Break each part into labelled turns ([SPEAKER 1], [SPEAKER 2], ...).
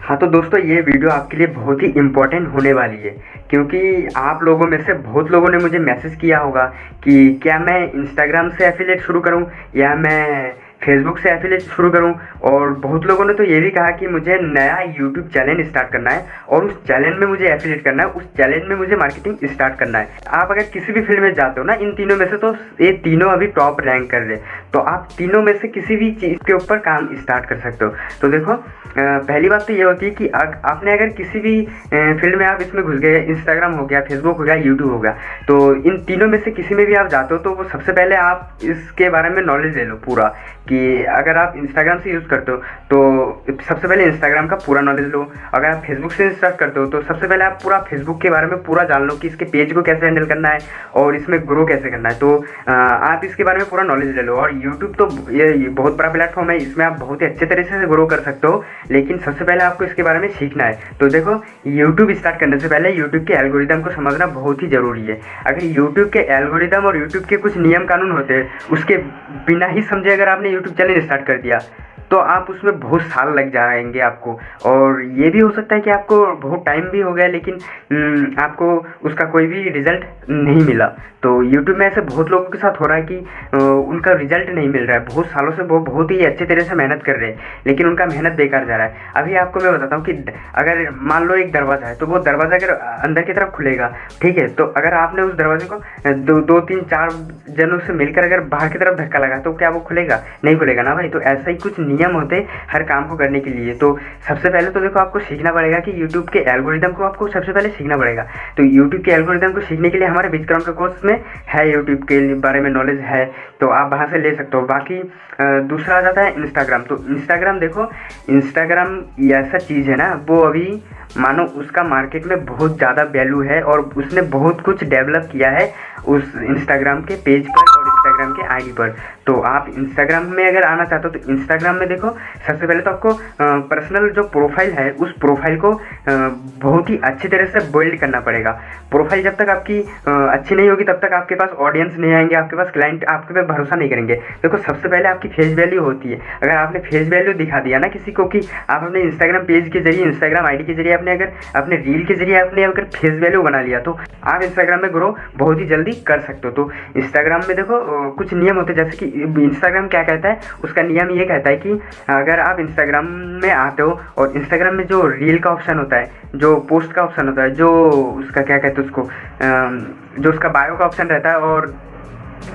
[SPEAKER 1] हाँ तो दोस्तों, ये वीडियो आपके लिए बहुत ही इम्पोर्टेंट होने वाली है, क्योंकि आप लोगों में से बहुत लोगों ने मुझे मैसेज किया होगा कि क्या मैं इंस्टाग्राम से एफिलिएट शुरू करूं या मैं फेसबुक से एफिलिएट शुरू करूं। और बहुत लोगों ने तो ये भी कहा कि मुझे नया यूट्यूब चैनल स्टार्ट करना है और उस चैनल में मुझे एफिलिएट करना है, उस चैनल में मुझे मार्केटिंग स्टार्ट करना है। आप अगर किसी भी फील्ड में जाते हो ना, इन तीनों में से, तो ये तीनों अभी टॉप रैंक कर रहे हैं, तो आप तीनों में से किसी भी चीज़ के ऊपर काम स्टार्ट कर सकते हो। तो देखो, पहली बात तो ये होती है कि आपने अगर किसी भी फील्ड में आप इसमें घुस गए, इंस्टाग्राम हो गया, फेसबुक हो गया, यूट्यूब हो गया, तो इन तीनों में से किसी में भी आप जाते हो तो वो सबसे पहले आप इसके बारे में नॉलेज ले लो पूरा, कि अगर आप इंस्टाग्राम से यूज़ करते हो तो सबसे पहले इंस्टाग्राम का पूरा नॉलेज लो। अगर आप फेसबुक से स्टार्ट करते हो तो सबसे पहले आप पूरा फेसबुक के बारे में पूरा जान लो कि इसके पेज को कैसे हैंडल करना है और इसमें ग्रो कैसे करना है। तो आप इसके बारे में पूरा नॉलेज ले लो। और यूट्यूब तो ये बहुत बड़ा प्लेटफॉर्म है, इसमें आप बहुत ही अच्छे तरीके से ग्रो कर सकते हो, लेकिन सबसे पहले आपको इसके बारे में सीखना है। तो देखो, यूट्यूब स्टार्ट करने से पहले यूट्यूब के एल्गोरिदम को समझना बहुत ही ज़रूरी है। अगर यूट्यूब के एल्गोरिदम और यूट्यूब के कुछ नियम कानून होते हैं, उसके बिना ही समझे अगर आपने यूट्यूब चैनल स्टार्ट कर दिया तो आप उसमें बहुत साल लग जाएंगे आपको। और ये भी हो सकता है कि आपको बहुत टाइम भी हो गया लेकिन आपको उसका कोई भी रिजल्ट नहीं मिला। तो यूट्यूब में ऐसे बहुत लोगों के साथ हो रहा है कि उनका रिजल्ट नहीं मिल रहा है, बहुत सालों से वो बहुत ही अच्छे तरह से मेहनत कर रहे हैं लेकिन उनका मेहनत बेकार जा रहा है। अभी आपको मैं बताता हूँ कि अगर मान लो एक दरवाज़ा है, तो वो दरवाज़ा अगर अंदर की तरफ खुलेगा, ठीक है, तो अगर आपने उस दरवाजे को दो तीन चार जनों से मिलकर अगर बाहर की तरफ धक्का लगा तो क्या वो खुलेगा? नहीं खुलेगा ना भाई। तो ऐसा ही कुछ नियम होते हैं हर काम को करने के लिए। तो सबसे पहले तो देखो, आपको सीखना पड़ेगा कि यूट्यूब के एल्गोरिदम को आपको सबसे पहले सीखना पड़ेगा। तो यूट्यूब के एल्गोरिदम को सीखने के लिए हमारे बिटक्राफ्ट के कोर्स में है, यूट्यूब के बारे में नॉलेज है, तो आप वहाँ से ले सकते हो। बाकी दूसरा आ जाता है इंस्टाग्राम। तो इंस्टाग्राम देखो, इंस्टाग्राम ऐसा चीज़ है ना, वो अभी मानो उसका मार्केट में बहुत ज़्यादा वैल्यू है और उसने बहुत कुछ डेवलप किया है उस इंस्टाग्राम के पेज पर और इंस्टाग्राम के आईडी पर। तो आप इंस्टाग्राम में अगर आना चाहते हो तो इंस्टाग्राम में देखो, सबसे पहले तो आपको पर्सनल जो प्रोफाइल है उस प्रोफाइल को बहुत ही अच्छी तरह से बिल्ड करना पड़ेगा। प्रोफाइल जब तक आपकी अच्छी नहीं होगी तब तक आपके पास ऑडियंस नहीं आएंगे, आपके पास क्लाइंट आपके पे भरोसा नहीं करेंगे। देखो, सबसे पहले आपकी फेस वैल्यू होती है। अगर आपने फेस वैल्यू दिखा दिया ना किसी को कि आप अपने इंस्टाग्राम पेज के जरिए, इंस्टाग्राम आईडी के जरिए, आपने अगर अपने रील के जरिए आपने अगर फेस वैल्यू बना लिया तो आप इंस्टाग्राम में ग्रो बहुत ही जल्दी कर सकते हो। तो इंस्टाग्राम में देखो कुछ नियम होते हैं, जैसे कि इंस्टाग्राम क्या कहता है, उसका नियम ये कहता है कि अगर आप इंस्टाग्राम में आते हो और इंस्टाग्राम में जो रील का ऑप्शन होता है, जो पोस्ट का ऑप्शन होता है, जो उसका क्या कहते हैं उसको, जो उसका बायो का ऑप्शन रहता है, और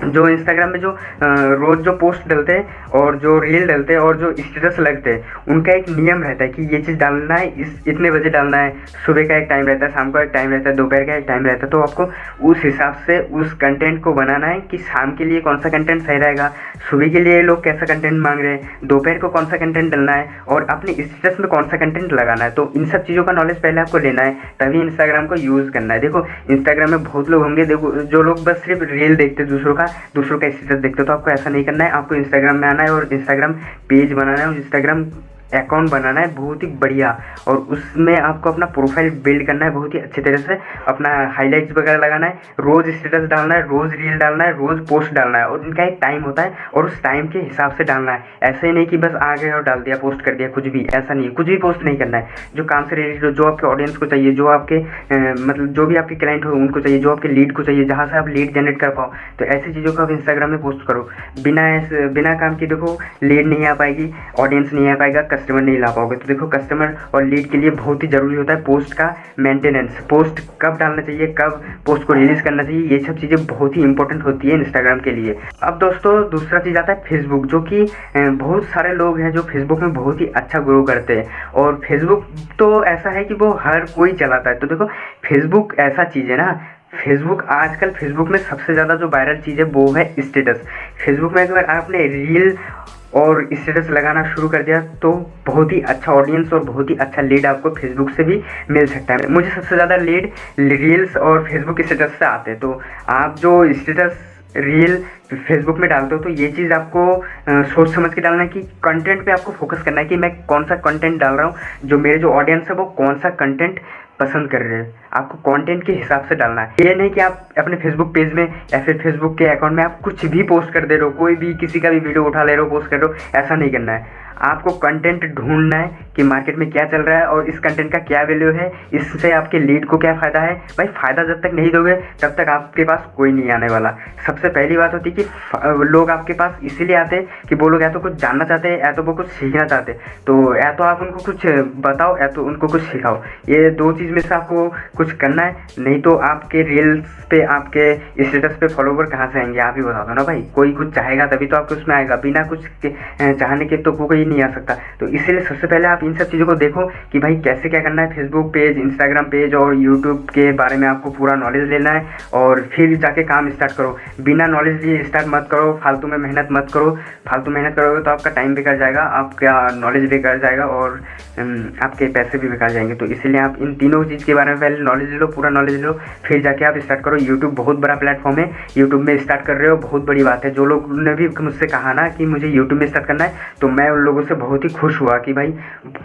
[SPEAKER 1] जो इंस्टाग्राम में जो रोज़ जो पोस्ट डलते हैं और जो रील डलते हैं और जो स्टेटस लगते हैं, उनका एक नियम रहता है कि ये चीज़ डालना है, इतने बजे डालना है। सुबह का एक टाइम रहता है, शाम का एक टाइम रहता है, दोपहर का एक टाइम रहता है। तो आपको उस हिसाब से उस कंटेंट को बनाना है कि शाम के लिए कौन सा कंटेंट सही रहेगा, सुबह के लिए लोग कैसा कंटेंट मांग रहे हैं, दोपहर को कौन सा कंटेंट डलना है और अपने स्टेटस में कौन सा कंटेंट लगाना है। तो इन सब चीज़ों का नॉलेज पहले आपको लेना है, तभी इंस्टाग्राम को यूज़ करना है। देखो, इंस्टाग्राम में बहुत लोग होंगे देखो जो लोग बस सिर्फ रील देखते दूसरों का स्टेटस देखते हो। तो आपको ऐसा नहीं करना है, आपको इंस्टाग्राम में आना है और इंस्टाग्राम पेज बनाना है और इंस्टाग्राम अकाउंट बनाना है बहुत ही बढ़िया, और उसमें आपको अपना प्रोफाइल बिल्ड करना है बहुत ही अच्छे तरह से, अपना हाइलाइट्स वगैरह लगाना है, रोज़ स्टेटस डालना है, रोज़ रील डालना है, रोज़ पोस्ट डालना है, और इनका एक टाइम होता है और उस टाइम के हिसाब से डालना है। ऐसे ही नहीं कि बस आ गए और डाल दिया, पोस्ट कर दिया, कुछ भी ऐसा नहीं है, कुछ भी पोस्ट नहीं करना है। जो काम से रिलेटेड हो, जो आपके ऑडियंस को चाहिए, जो आपके मतलब जो भी आपके क्लाइंट हो उनको चाहिए, जो आपके लीड को चाहिए, जहाँ से आप लीड जनरेट कर पाओ, तो ऐसी चीज़ों को आप इंस्टाग्राम में पोस्ट करो। बिना काम की देखो लीड नहीं आ पाएगी, ऑडियंस नहीं आ पाएगा, कस्टमर नहीं ला पाओगे। तो देखो, कस्टमर और लीड के लिए बहुत ही ज़रूरी होता है पोस्ट का मेंटेनेंस, पोस्ट कब डालना चाहिए, कब पोस्ट को रिलीज़ करना चाहिए, ये सब चीज़ें बहुत ही इंपॉर्टेंट होती है इंस्टाग्राम के लिए। अब दोस्तों, दूसरा चीज़ आता है फेसबुक, जो कि बहुत सारे लोग हैं जो फेसबुक में बहुत ही अच्छा ग्रो करते हैं। और फेसबुक तो ऐसा है कि वो हर कोई चलाता है। तो देखो, फेसबुक ऐसा चीज़ है ना, फेसबुक आजकल फेसबुक में सबसे ज़्यादा जो वायरल चीज़ है वो है स्टेटस। फेसबुक में अगर आपने रील और स्टेटस लगाना शुरू कर दिया तो बहुत ही अच्छा ऑडियंस और बहुत ही अच्छा लीड आपको फेसबुक से भी मिल सकता है। मुझे सबसे ज़्यादा लीड रील्स और फेसबुक स्टेटस से आते हैं। तो आप जो स्टेटस रील फेसबुक में डालते हो तो ये चीज़ आपको सोच समझ के डालना है कि कंटेंट पे आपको फोकस करना है कि मैं कौन सा कंटेंट डाल रहा हूँ, जो मेरे जो ऑडियंस है वो कौन सा कंटेंट पसंद कर रहे हैं। आपको कंटेंट के हिसाब से डालना है। ये नहीं कि आप अपने फेसबुक पेज में या फिर फेसबुक के अकाउंट में आप कुछ भी पोस्ट कर दे रहे हो, कोई भी किसी का भी वीडियो उठा ले रहे हो, पोस्ट कर रहे हो, ऐसा नहीं करना है। आपको कंटेंट ढूंढना है कि मार्केट में क्या चल रहा है और इस कंटेंट का क्या वैल्यू है, इससे आपके लीड को क्या फ़ायदा है। भाई फ़ायदा जब तक नहीं दोगे तब तक आपके पास कोई नहीं आने वाला। सबसे पहली बात होती है कि लोग आपके पास इसीलिए आते हैं कि वो लोग या तो कुछ जानना चाहते हैं या तो वो कुछ सीखना चाहते हैं। तो या तो आप उनको कुछ बताओ या तो उनको कुछ सिखाओ, ये दो चीज़ में से आपको कुछ करना है। नहीं तो आपके रील्स पे, आपके स्टेटस पे फॉलोवर कहाँ से आएंगे, आप ही बता दो ना भाई। कोई कुछ चाहेगा तभी तो आपके उसमें आएगा, बिना कुछ चाहने के तो कोई नहीं आ सकता। तो इसीलिए सबसे पहले आप इन सब चीज़ों को देखो कि भाई कैसे क्या करना है। फेसबुक पेज, इंस्टाग्राम पेज और यूट्यूब के बारे में आपको पूरा नॉलेज लेना है और फिर जाके काम स्टार्ट करो। बिना नॉलेज लिए स्टार्ट मत करो, फालतू में मेहनत मत करो। फालतू मेहनत करोगे तो आपका टाइम बेकार जाएगा, आपका नॉलेज बेकार जाएगा और आपके पैसे भी बेकार जाएंगे। तो इसीलिए आप इन तीनों चीज़ के बारे में पहले नॉलेज ले लो, पूरा नॉलेज ले लो, फिर जाके आप स्टार्ट करो। यूट्यूब बहुत बड़ा प्लेटफॉर्म है, यूट्यूब में स्टार्ट कर रहे हो बहुत बड़ी बात है। जो लोग ने भी मुझसे कहा ना कि मुझे यूट्यूब में स्टार्ट करना है, तो मैं उन लोगों से बहुत ही खुश हुआ कि भाई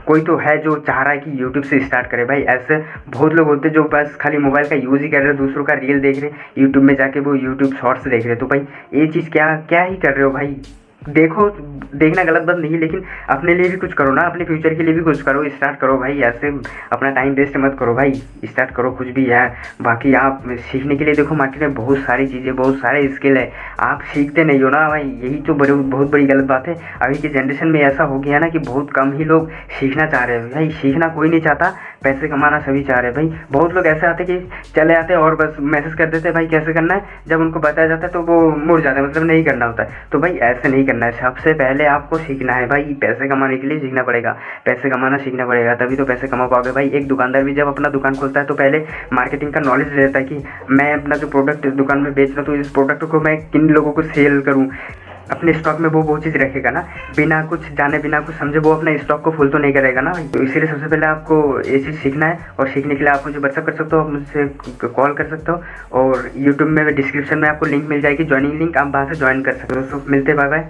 [SPEAKER 1] कोई तो है जो चाह रहा है कि यूट्यूब से स्टार्ट करे। भाई ऐसे बहुत लोग होते हैं जो बस खाली मोबाइल का यूज़ ही कर रहे हैं, दूसरों का रील देख रहे हैं, यूट्यूब में जाके वो यूट्यूब शॉर्ट्स देख रहे हैं। तो भाई ये चीज़ क्या क्या ही कर रहे हो भाई। देखो, देखना गलत बात नहीं है, लेकिन अपने लिए भी कुछ करो ना, अपने फ्यूचर के लिए भी कुछ करो, स्टार्ट करो भाई। ऐसे अपना टाइम वेस्ट मत करो भाई, स्टार्ट करो कुछ भी है। बाकी आप सीखने के लिए देखो मार्केट में बहुत सारी चीज़ें, बहुत सारे स्किल है, आप सीखते नहीं हो ना भाई, यही तो बहुत बड़ी गलत बात है। अभी की जनरेशन में ऐसा हो गया ना कि बहुत कम ही लोग सीखना चाह रहे हैं भाई। सीखना कोई नहीं चाहता, पैसे कमाना सभी चाह रहे हैं भाई। बहुत लोग ऐसे आते कि चले आते और बस मैसेज कर देते भाई कैसे करना है, जब उनको बताया जाता है तो वो मुड़ जाते हैं, मतलब नहीं करना होता है। तो भाई ऐसे नहीं करना है, सबसे पहले आपको सीखना है भाई। पैसे कमाने के लिए सीखना पड़ेगा, पैसे कमाना सीखना पड़ेगा, तभी तो पैसे कमा पाओगे भाई। एक दुकानदार भी जब अपना दुकान खोलता है तो पहले मार्केटिंग का नॉलेज लेता है कि मैं अपना जो प्रोडक्ट दुकान में बेच रहा हूँ तो इस प्रोडक्ट को मैं किन लोगों को सेल करूँ। अपने स्टॉक में वो चीज़ रखेगा ना, बिना कुछ जाने बिना कुछ समझे वो अपना स्टॉक को फुल तो नहीं करेगा ना। तो इसीलिए सबसे पहले आपको ये चीज़ सीखना है और सीखने के लिए आप मुझे व्हाट्सअप कर सकते हो, आप मुझसे कॉल कर सकते हो और यूट्यूब में डिस्क्रिप्शन में आपको लिंक मिल जाएगी, ज्वाइनिंग लिंक, आप वहाँ से ज्वाइन कर सकते हो। तो मिलते, बाय बाय।